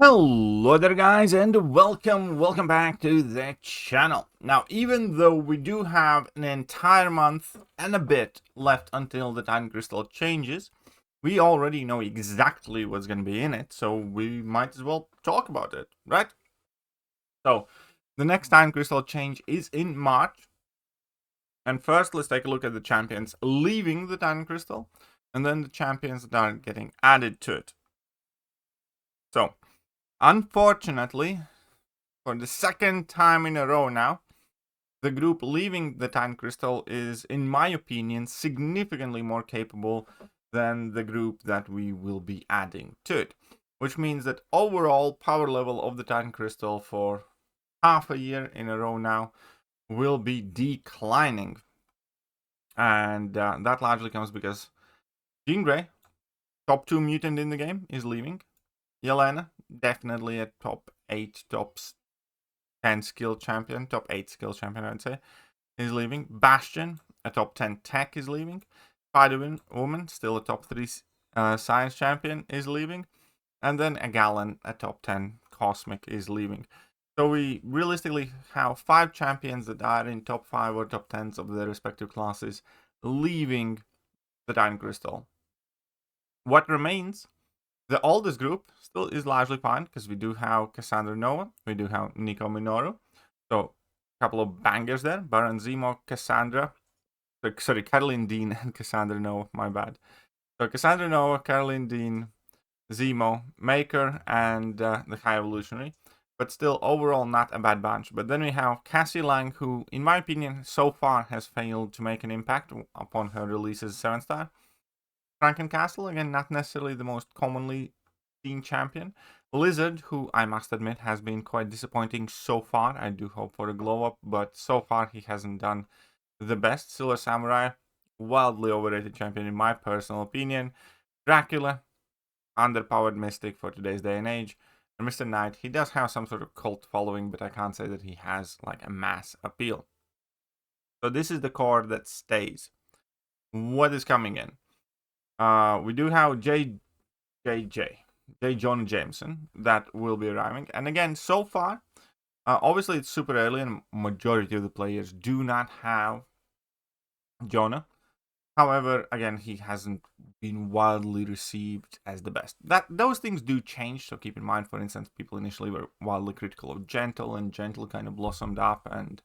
Hello there guys, and welcome back to the channel. Now, even though we do have an entire month and a bit left until the Titan Crystal changes, we already know exactly what's going to be in it, so we might as well talk about it, right? So, the next Titan Crystal change is in March. And first, let's take a look at the champions leaving the Titan Crystal, and then the champions that are getting added to it. So, unfortunately, for the second time in a row now, the group leaving the Titan Crystal is, in my opinion, significantly more capable than the group that we will be adding to it. Which means that overall power level of the Titan Crystal for half a year in a row now will be declining. And that largely comes because Jean Grey, top 2 mutant in the game, is leaving. Yelena, definitely a top 8, top 10 skill champion, top 8 skill champion, I'd say, is leaving. Bastion, a top 10 tech, is leaving. Spider-Woman, still a top 3 science champion, is leaving. And then a Gallon, a top 10 cosmic, is leaving. So we realistically have 5 champions that are in top 5 or top 10s of their respective classes leaving the Titan Crystal. What remains? The oldest group still is largely fine because we do have Cassandra Nova, we do have Nico Minoru. So a couple of bangers there. Baron Zemo, Cassandra. Sorry, Caroline Dean and Cassandra Nova, my bad. So Cassandra Nova, Caroline Dean, Zemo, Maker, and the High Evolutionary. But still, overall, not a bad bunch. But then we have Cassie Lang, who, in my opinion, so far has failed to make an impact upon her release as a 7-star. Frankencastle, again, not necessarily the most commonly seen champion. Lizard, who I must admit has been quite disappointing so far. I do hope for a glow up, but so far he hasn't done the best. Silver Samurai, wildly overrated champion in my personal opinion. Dracula, underpowered mystic for today's day and age. And Mr. Knight, he does have some sort of cult following, but I can't say that he has like a mass appeal. So this is the core that stays. What is coming in? We do have J. Jonah Jameson that will be arriving. And again, so far, obviously it's super early and majority of the players do not have Jonah. However, again, he hasn't been wildly received as the best. Those things do change, so keep in mind, for instance, people initially were wildly critical of Gentle, and Gentle kind of blossomed up, and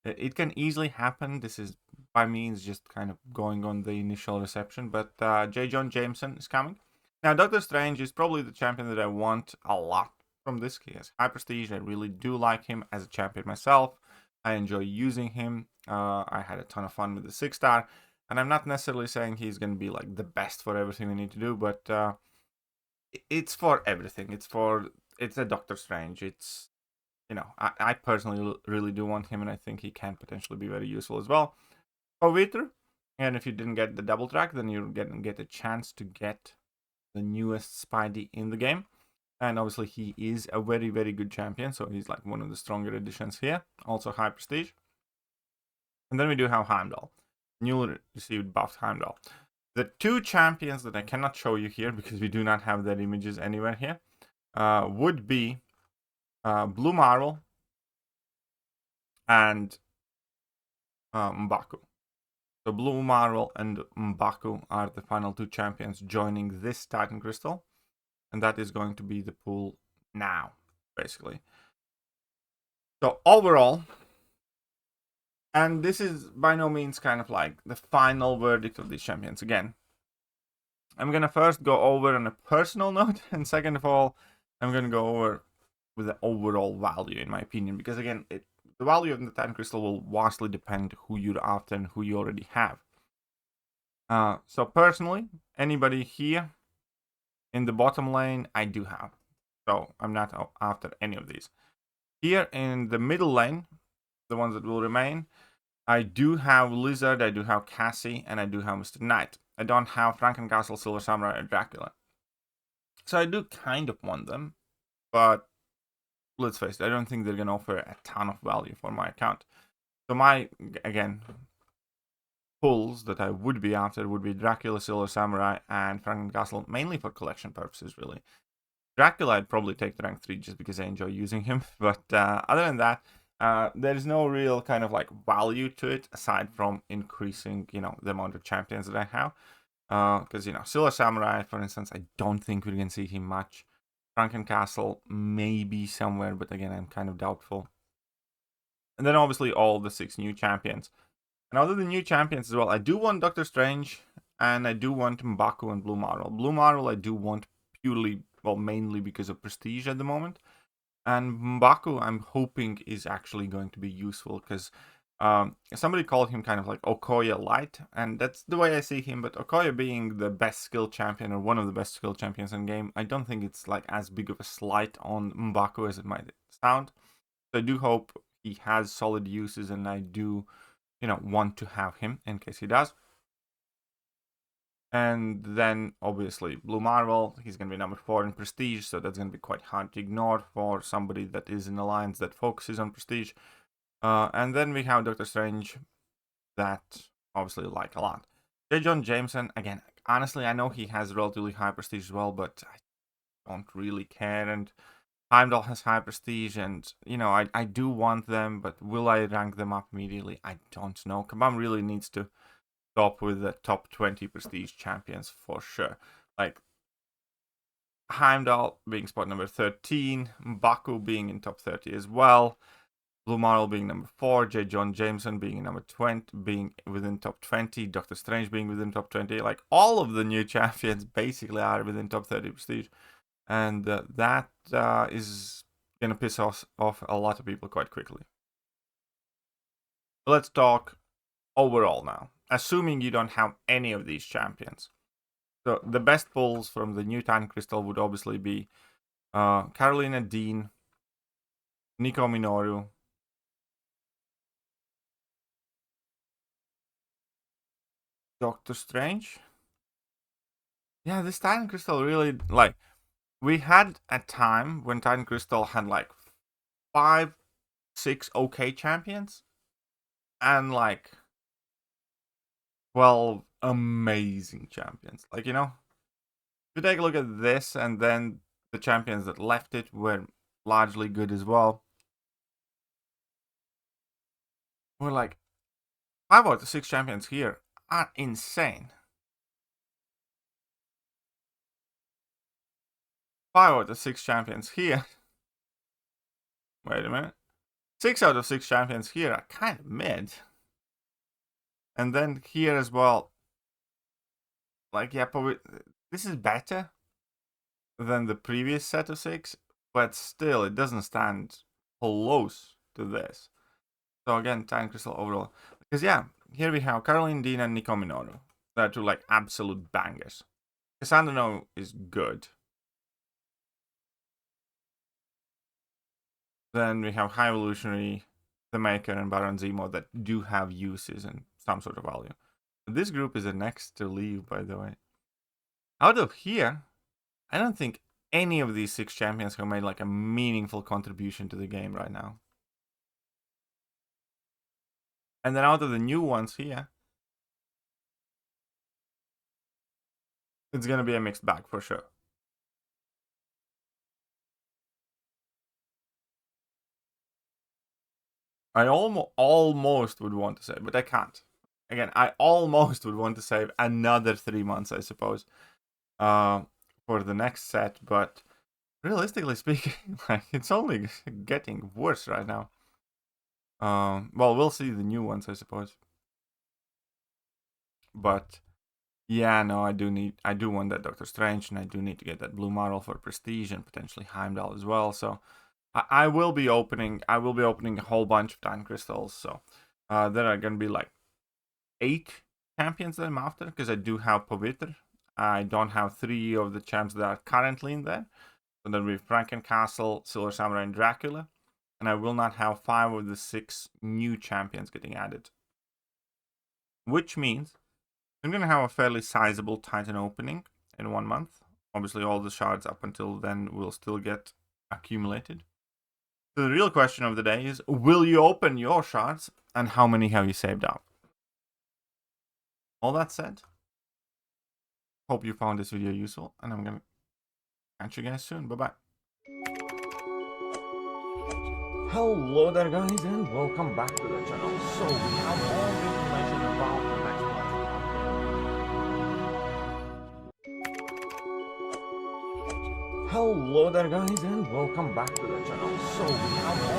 it can easily happen. This is by means just kind of going on the initial reception, but J. Jonah Jameson is coming. Now, Doctor Strange is probably the champion that I want a lot from this. He has high prestige. I really do like him as a champion myself. I enjoy using him. I had a ton of fun with the 6-star. And I'm not necessarily saying he's going to be like the best for everything we need to do, but it's for everything. It's a Doctor Strange. It's, you know, I personally really do want him, and I think he can potentially be very useful as well. Oviter, and if you didn't get the double track, then you're going to get a chance to get the newest Spidey in the game. And obviously he is a very, very good champion, so he's like one of the stronger additions here. Also high prestige. And then we do have Heimdall. Newly received buffed Heimdall. The 2 champions that I cannot show you here because we do not have their images anywhere here would be Blue Marvel and M'Baku. So Blue Marvel and M'Baku are the final 2 champions joining this Titan Crystal. And that is going to be the pool now, basically. So overall, and this is by no means kind of like the final verdict of these champions. Again, I'm going to first go over on a personal note, and second of all, I'm going to go over with the overall value, in my opinion, because again, the value of the Titan Crystal will vastly depend who you're after and who you already have. So personally, anybody here in the bottom lane, I do have. So I'm not after any of these. Here in the middle lane, the ones that will remain, I do have Lizard, I do have Cassie, and I do have Mr. Knight. I don't have Frankencastle, Silver Samurai, or Dracula. So I do kind of want them, but let's face it, I don't think they're going to offer a ton of value for my account. So my, again, pulls that I would be after would be Dracula, Silver Samurai, and Frankencastle, mainly for collection purposes, really. Dracula, I'd probably take the rank 3 just because I enjoy using him. But other than that, there is no real kind of like value to it aside from increasing, the amount of champions that I have. Because, Silver Samurai, for instance, I don't think we can see him much. Drunken Castle, maybe somewhere, but again, I'm kind of doubtful. And then obviously all the 6 new champions. And other than new champions as well, I do want Doctor Strange, and I do want M'Baku and Blue Marvel. Blue Marvel I do want purely, well, mainly because of prestige at the moment. And M'Baku, I'm hoping, is actually going to be useful, because somebody called him kind of like Okoye light, and that's the way I see him. But Okoye being the best skill champion, or one of the best skill champions in game, I don't think it's like as big of a slight on M'Baku as it might sound. So I do hope he has solid uses, and I do want to have him in case he does. And then obviously Blue Marvel, he's going to be number 4 in prestige, so that's going to be quite hard to ignore for somebody that is in alliance that focuses on prestige. And then we have Doctor Strange, that obviously like a lot. J. Jonah Jameson, again, honestly, I know he has relatively high prestige as well, but I don't really care. And Heimdall has high prestige, and I do want them, but will I rank them up immediately? I don't know. Kabam really needs to stop with the top 20 prestige champions for sure. Like Heimdall being spot number 13, M'Baku being in top 30 as well, Blue Marvel being number 4, J. Jonah Jameson being in number 20, being within top 20, Doctor Strange being within top 20. Like all of the new champions basically are within top 30 prestige. And that is going to piss off a lot of people quite quickly. Let's talk overall now, assuming you don't have any of these champions. So the best pulls from the new Time Crystal would obviously be Carolina Dean, Nico Minoru, Doctor Strange. Yeah, this Titan Crystal really, like, we had a time when Titan Crystal had like 5, 6 okay champions, and like 12 amazing champions. Like, if you take a look at this, and then the champions that left it were largely good as well. We're like, 5 out of 6 champions here are insane. 5 out of 6 champions here. Wait a minute. 6 out of 6 champions here are kind of mid. And then here as well. Like, yeah, probably this is better than the previous set of 6, but still, it doesn't stand close to this. So again, Titan Crystal overall. Because yeah, here we have Caroline Dean and Nico Minoru. They're 2 like absolute bangers. Cassandra is good. Then we have High Evolutionary, The Maker, and Baron Zemo that do have uses and some sort of value. This group is the next to leave, by the way. Out of here, I don't think any of these 6 champions have made like a meaningful contribution to the game right now. And then out of the new ones here, it's going to be a mixed bag for sure. I almost would want to say, but I can't. Again, I almost would want to save another 3 months, I suppose, for the next set. But realistically speaking, like, it's only getting worse right now. Well, we'll see the new ones, I suppose. But yeah, no, I do want that Doctor Strange, and I do need to get that Blue Marvel for prestige and potentially Heimdall as well. So I will be opening a whole bunch of Time Crystals. So there are gonna be like 8 champions that I'm after, because I do have Pavitr. I don't have 3 of the champs that are currently in there. So there'll be Frankencastle, Silver Samurai, and Dracula. And I will not have 5 of the 6 new champions getting added. Which means I'm going to have a fairly sizable Titan opening in 1 month. Obviously, all the shards up until then will still get accumulated. So the real question of the day is, will you open your shards, and how many have you saved up? All that said, hope you found this video useful, and I'm going to Catch you guys soon. Bye-bye. Hello there, guys, and welcome back to the channel. So we have all the information about the next one. Hello there, guys, and welcome back to the channel. So we have all